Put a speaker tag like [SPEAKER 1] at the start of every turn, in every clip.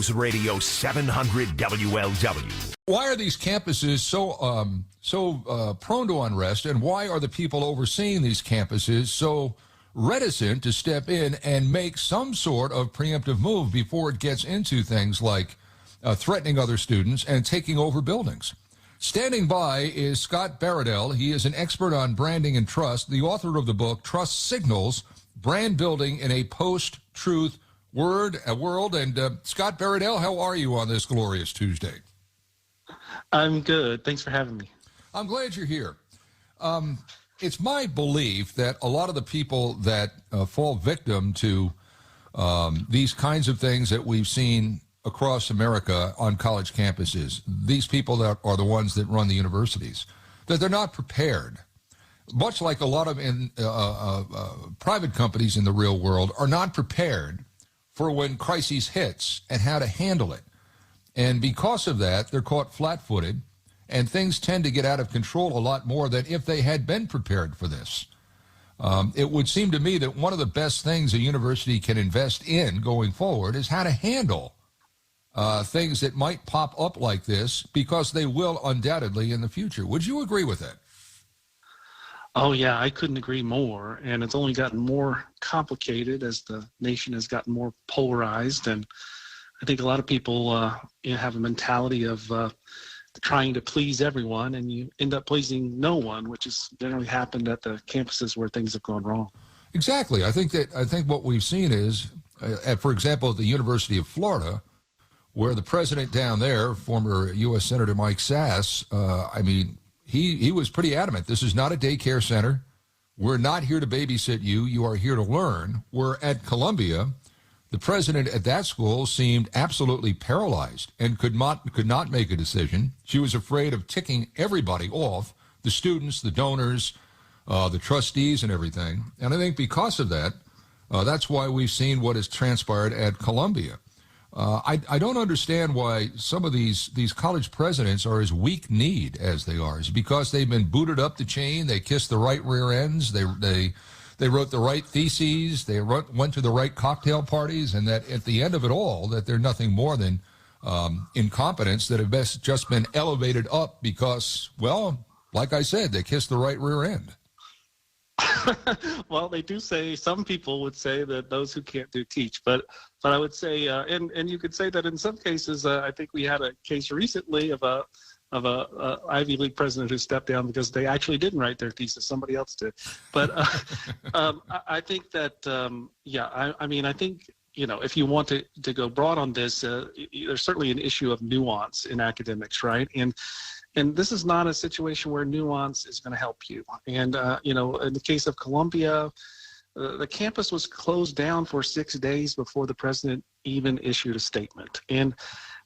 [SPEAKER 1] News Radio 700 WLW.
[SPEAKER 2] Why are these campuses so prone to unrest, and why are the people overseeing these campuses so reticent to step in and make some sort of preemptive move before it gets into things like threatening other students and taking over buildings? Standing by is Scott Baradell. He is an expert on branding and trust, the author of the book Trust Signals, Brand Building in a Post-Truth World. And Scott Baradell, how are you on this glorious Tuesday?
[SPEAKER 3] I'm good. Thanks for having me.
[SPEAKER 2] I'm glad you're here. It's my belief that a lot of the people that fall victim to these kinds of things that we've seen across America on college campuses, these people that are the ones that run the universities, that they're not prepared. Much like a lot of private companies in the real world are not prepared for when crises hits and how to handle it. And because of that, they're caught flat-footed, and things tend to get out of control a lot more than if they had been prepared for this. It would seem to me that one of the best things a university can invest in going forward is how to handle things that might pop up like this, because they will undoubtedly in the future. Would you agree with that?
[SPEAKER 3] Oh, yeah, I couldn't agree more. And it's only gotten more complicated as the nation has gotten more polarized. And I think a lot of people have a mentality of trying to please everyone, and you end up pleasing no one, which has generally happened at the campuses where things have gone wrong.
[SPEAKER 2] Exactly. I think what we've seen is, for example, at the University of Florida, where the president down there, former U.S. Senator Mike Sass, he was pretty adamant. This is not a daycare center. We're not here to babysit you. You are here to learn. We're at Columbia. The president at that school seemed absolutely paralyzed and could not make a decision. She was afraid of ticking everybody off, the students, the donors, the trustees, and everything. And I think because of that, that's why we've seen what has transpired at Columbia. I don't understand why some of these college presidents are as weak-kneed as they are. Is it because they've been booted up the chain? They kissed the right rear ends. They wrote the right theses. They went to the right cocktail parties, and that at the end of it all, that they're nothing more than incompetence that have just been elevated up because, well, like I said, they kissed the right rear end.
[SPEAKER 3] Well, they do say, some people would say that those who can't do teach, but I would say, and you could say that in some cases, I think we had a case recently of a Ivy League president who stepped down because they actually didn't write their thesis, somebody else did. But I think that, I think, if you want to go broad on this, there's certainly an issue of nuance in academics, right? And this is not a situation where nuance is going to help you. And, in the case of Columbia, the campus was closed down for 6 days before the president even issued a statement. And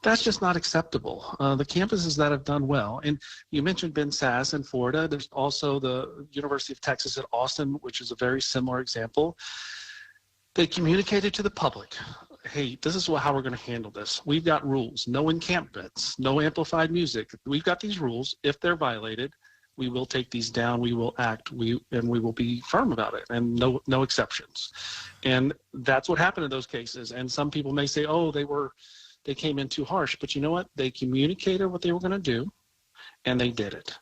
[SPEAKER 3] that's just not acceptable. The campuses that have done well, and you mentioned Ben Sass in Florida. There's also the University of Texas at Austin, which is a very similar example. They communicated to the public, hey, this is how we're going to handle this. We've got rules, no encampments, no amplified music. We've got these rules. If they're violated, we will take these down, we will act, and we will be firm about it, and no exceptions. And that's what happened in those cases. And some people may say, oh, they came in too harsh. But you know what? They communicated what they were going to do, and they did it.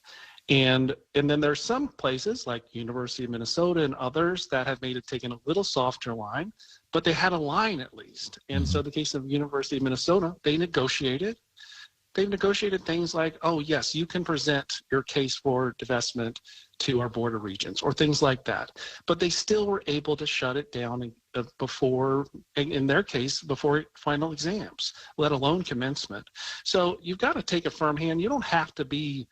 [SPEAKER 3] And then there's some places like University of Minnesota and others that have taken a little softer line, but they had a line at least. And so the case of University of Minnesota, they've negotiated things like, oh, yes, you can present your case for divestment to our Board of Regents or things like that. But they still were able to shut it down before, in their case, before final exams, let alone commencement. So you've got to take a firm hand. You don't have to be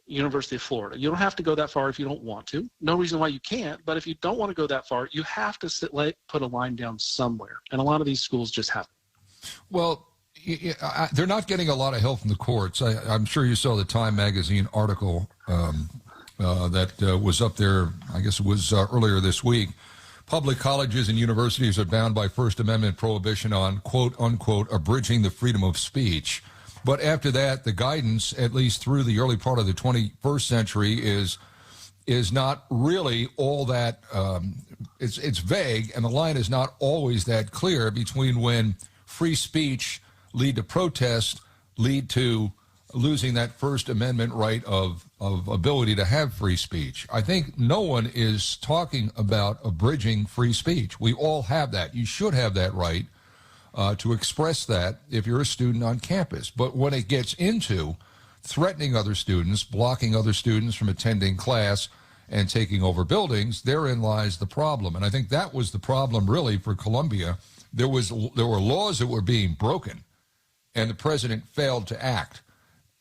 [SPEAKER 3] University of Florida. You don't have to go that far if you don't want to. No reason why you can't, but if you don't want to go that far, you have to put a line down somewhere. And a lot of these schools just haven't.
[SPEAKER 2] Well, they're not getting a lot of help from the courts. I'm sure you saw the Time magazine article that was up there, I guess it was earlier this week. Public colleges and universities are bound by First Amendment prohibition on, quote, unquote, abridging the freedom of speech. But after that, the guidance, at least through the early part of the 21st century, is not really all that, it's vague, and the line is not always that clear between when free speech lead to protest, lead to losing that First Amendment right of ability to have free speech. I think no one is talking about abridging free speech. We all have that. You should have that right to express that if you're a student on campus. But when it gets into threatening other students, blocking other students from attending class, and taking over buildings, therein lies the problem. And I think that was the problem really for Columbia. There were laws that were being broken, and the president failed to act.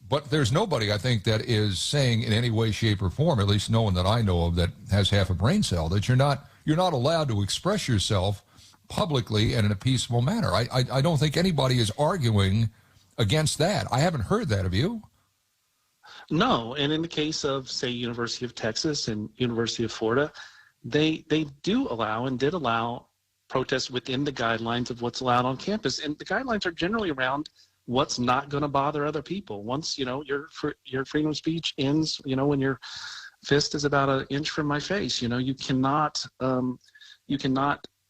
[SPEAKER 2] But there's nobody, I think, that is saying in any way, shape, or form, at least no one that I know of that has half a brain cell, that you're not allowed to express yourself publicly and in a peaceful manner. I don't think anybody is arguing against that. I haven't heard that. Have you?
[SPEAKER 3] No, and in the case of, say, University of Texas and University of Florida, they do allow and did allow protests within the guidelines of what's allowed on campus. And the guidelines are generally around what's not going to bother other people. Once, your freedom of speech ends, when your fist is about an inch from my face, you cannot,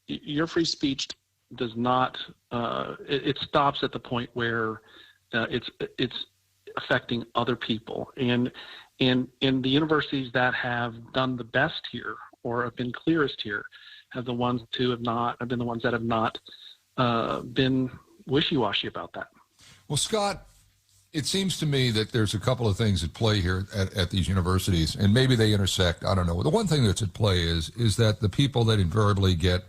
[SPEAKER 3] your free speech does not, it stops at the point where it's affecting other people. And in the universities that have done the best here or have been clearest here have been the ones that have not been wishy-washy about that.
[SPEAKER 2] Well, Scott, it seems to me that there's a couple of things at play here at these universities, and maybe they intersect. I don't know. The one thing that's at play is that the people that invariably get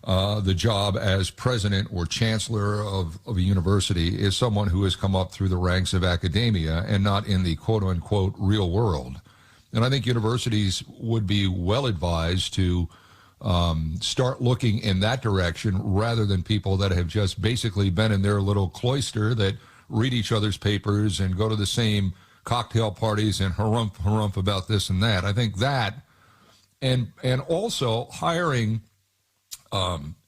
[SPEAKER 2] the job as president or chancellor of a university is someone who has come up through the ranks of academia and not in the quote-unquote real world. And I think universities would be well advised to start looking in that direction rather than people that have just basically been in their little cloister that read each other's papers and go to the same cocktail parties and harumph about this and that. I think that, and also hiring,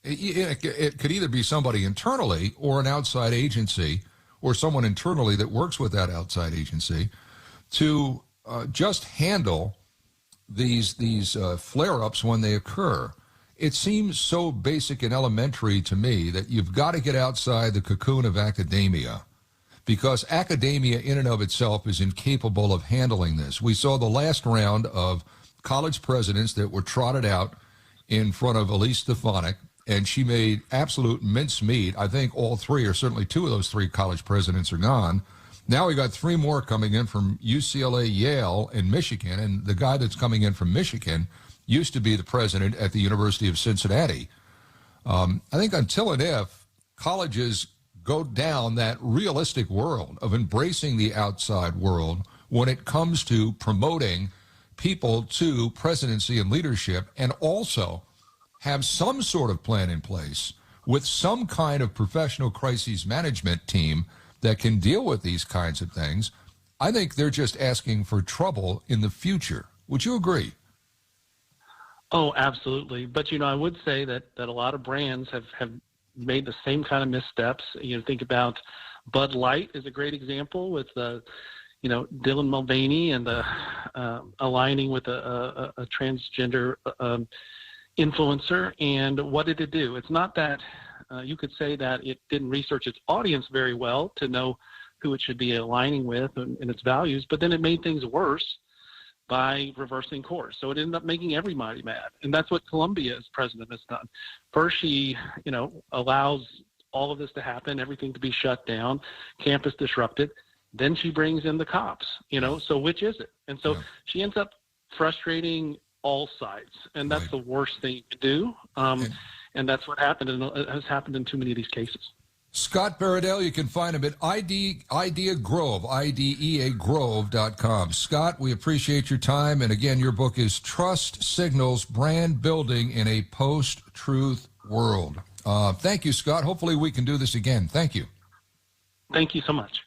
[SPEAKER 2] it could either be somebody internally or an outside agency or someone internally that works with that outside agency to just handle these flare-ups when they occur. It seems so basic and elementary to me that you've got to get outside the cocoon of academia, because academia in and of itself is incapable of handling this. We saw the last round of college presidents that were trotted out in front of Elise Stefanik, and she made absolute mincemeat. I think all three, or certainly two of those three college presidents are gone. Now we got three more coming in from UCLA, Yale, and Michigan, and the guy that's coming in from Michigan used to be the president at the University of Cincinnati. I think until and if colleges go down that realistic world of embracing the outside world when it comes to promoting people to presidency and leadership, and also have some sort of plan in place with some kind of professional crises management team that can deal with these kinds of things, I think they're just asking for trouble in the future. Would you agree?
[SPEAKER 3] Oh, absolutely. But, I would say that a lot of brands have made the same kind of missteps. Think about Bud Light is a great example with Dylan Mulvaney and the aligning with a transgender influencer. And what did it do? It's not that you could say that it didn't research its audience very well to know who it should be aligning with and its values, but then it made things worse by reversing course. So it ended up making everybody mad. And that's what Columbia's president has done. First, she, allows all of this to happen, everything to be shut down, campus disrupted. Then she brings in the cops, so which is it? And so she ends up frustrating all sides. And that's the worst thing to do. And that's what happened, and it has happened in too many of these cases.
[SPEAKER 2] Scott Baradell, you can find him at Idea Grove, IDEAgrove.com. Scott, we appreciate your time. And again, your book is Trust Signals Brand Building in a Post-Truth World. Thank you, Scott. Hopefully we can do this again. Thank you.
[SPEAKER 3] Thank you so much.